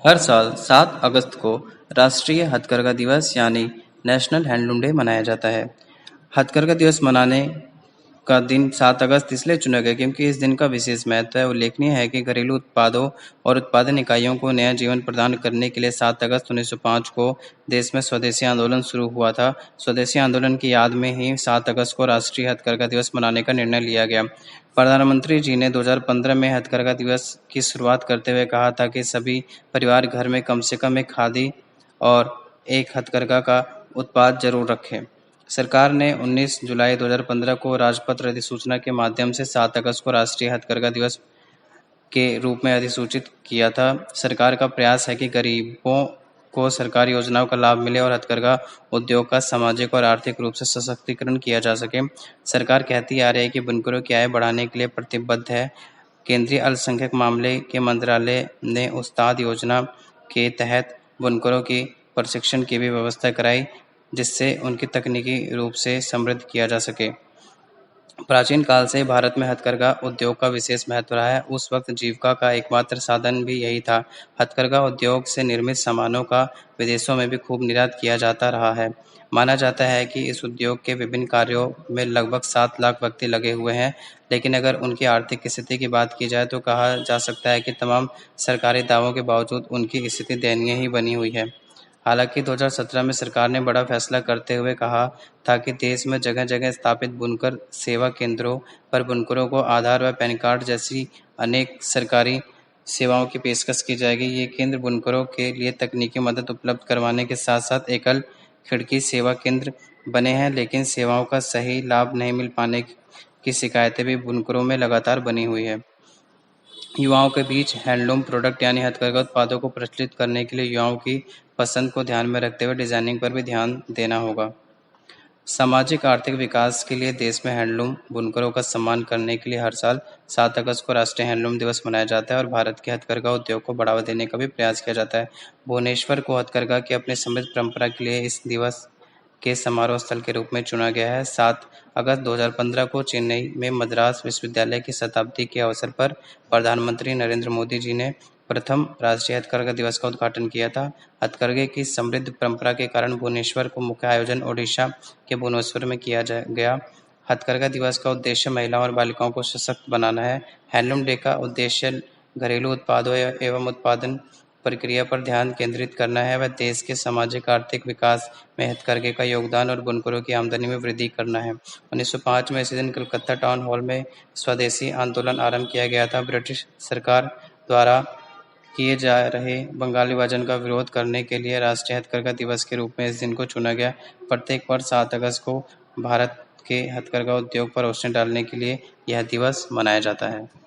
हर साल 7 अगस्त को राष्ट्रीय हथकरघा दिवस यानी नेशनल हैंडलूम डे मनाया जाता है। हथकरघा दिवस मनाने का दिन 7 अगस्त इसलिए चुना गया क्योंकि इस दिन का विशेष महत्व है। उल्लेखनीय है कि घरेलू उत्पादों और उत्पादन इकाइयों को नया जीवन प्रदान करने के लिए 7 अगस्त 1905 को देश में स्वदेशी आंदोलन शुरू हुआ था। स्वदेशी आंदोलन की याद में ही 7 अगस्त को राष्ट्रीय हथकरघा दिवस मनाने का निर्णय लिया गया। प्रधानमंत्री जी ने 2015 में हथकरघा दिवस की शुरुआत करते हुए कहा था कि सभी परिवार घर में कम से कम एक खादी और एक हथकरघा का उत्पाद जरूर रखें। सरकार ने 19 जुलाई 2015 को राजपत्र अधिसूचना के माध्यम से 7 अगस्त को राष्ट्रीय हथकरघा दिवस के रूप में अधिसूचित किया था। सरकार का प्रयास है कि गरीबों को सरकारी योजनाओं का लाभ मिले और हथकरघा उद्योग का सामाजिक और आर्थिक रूप से सशक्तिकरण किया जा सके। सरकार कहती आ रही है कि बुनकरों की आय बढ़ाने के लिए प्रतिबद्ध है। केंद्रीय अल्पसंख्यक मामले के मंत्रालय ने उस्ताद योजना के तहत बुनकरों की प्रशिक्षण की भी व्यवस्था कराई, जिससे उनकी तकनीकी रूप से समृद्ध किया जा सके। प्राचीन काल से भारत में हथकरघा उद्योग का विशेष महत्व रहा है। उस वक्त जीविका का एकमात्र साधन भी यही था। हथकरघा उद्योग से निर्मित सामानों का विदेशों में भी खूब निर्यात किया जाता रहा है। माना जाता है कि इस उद्योग के विभिन्न कार्यों में लगभग 7 लाख व्यक्ति लगे हुए हैं, लेकिन अगर उनकी आर्थिक स्थिति की बात की जाए तो कहा जा सकता है कि तमाम सरकारी दावों के बावजूद उनकी स्थिति दयनीय ही बनी हुई है। हालांकि 2017 में सरकार ने बड़ा फैसला करते हुए कहा था कि देश में जगह-जगह स्थापित बुनकर सेवा केंद्रों पर बुनकरों को आधार व पैन कार्ड जैसी अनेक सरकारी सेवाओं की पेशकश की जाएगी। ये केंद्र बुनकरों के लिए तकनीकी मदद उपलब्ध करवाने के साथ-साथ एकल खिड़की सेवा केंद्र बने हैं, लेकिन सेवाओं का सही लाभ नहीं मिल पाने की शिकायतें भी बुनकरों में लगातार बनी हुई है। युवाओं के बीच हैंडलूम प्रोडक्ट यानी हथकरघा उत्पादों को प्रचलित करने के लिए युवाओं की पसंद को ध्यान में रखते हुए डिजाइनिंग पर भी ध्यान देना होगा। सामाजिक आर्थिक विकास के लिए देश में हैंडलूम बुनकरों का सम्मान करने के लिए हर साल 7 अगस्त को राष्ट्रीय हैंडलूम दिवस मनाया जाता है और भारत के हथकरघा उद्योग को बढ़ावा देने का भी प्रयास किया जाता है। भुवनेश्वर को हथकरघा की अपनी समृद्ध परंपरा के लिए इस दिवस के समारोह स्थल के रूप में चुना गया है। 7 अगस्त 2015 को चेन्नई में मद्रास विश्वविद्यालय की शताब्दी के अवसर पर प्रधानमंत्री नरेंद्र मोदी जी ने प्रथम राष्ट्रीय हथकरघा दिवस का उद्घाटन किया था। हथकरघे की समृद्ध परंपरा के कारण भुवनेश्वर को मुख्य आयोजन ओडिशा के भुवनेश्वर में किया गया। हथकरघा दिवस का उद्देश्य महिलाओं और बालिकाओं को सशक्त बनाना है। हैंडलूम डे का उद्देश्य घरेलू उत्पादों एवं उत्पादन प्रक्रिया पर ध्यान केंद्रित करना है व देश के सामाजिक आर्थिक विकास में हथकरघे का योगदान और बुनकरों की आमदनी में वृद्धि करना है। 1905 में इसी दिन कलकत्ता टाउन हॉल में स्वदेशी आंदोलन आरंभ किया गया था। ब्रिटिश सरकार द्वारा किए जा रहे बंगाली विभाजन का विरोध करने के लिए राष्ट्रीय हथकरघा दिवस के रूप में इस दिन को चुना गया। प्रत्येक वर्ष 7 अगस्त को भारत के हथकरघा उद्योग पर रोशनी डालने के लिए यह दिवस मनाया जाता है।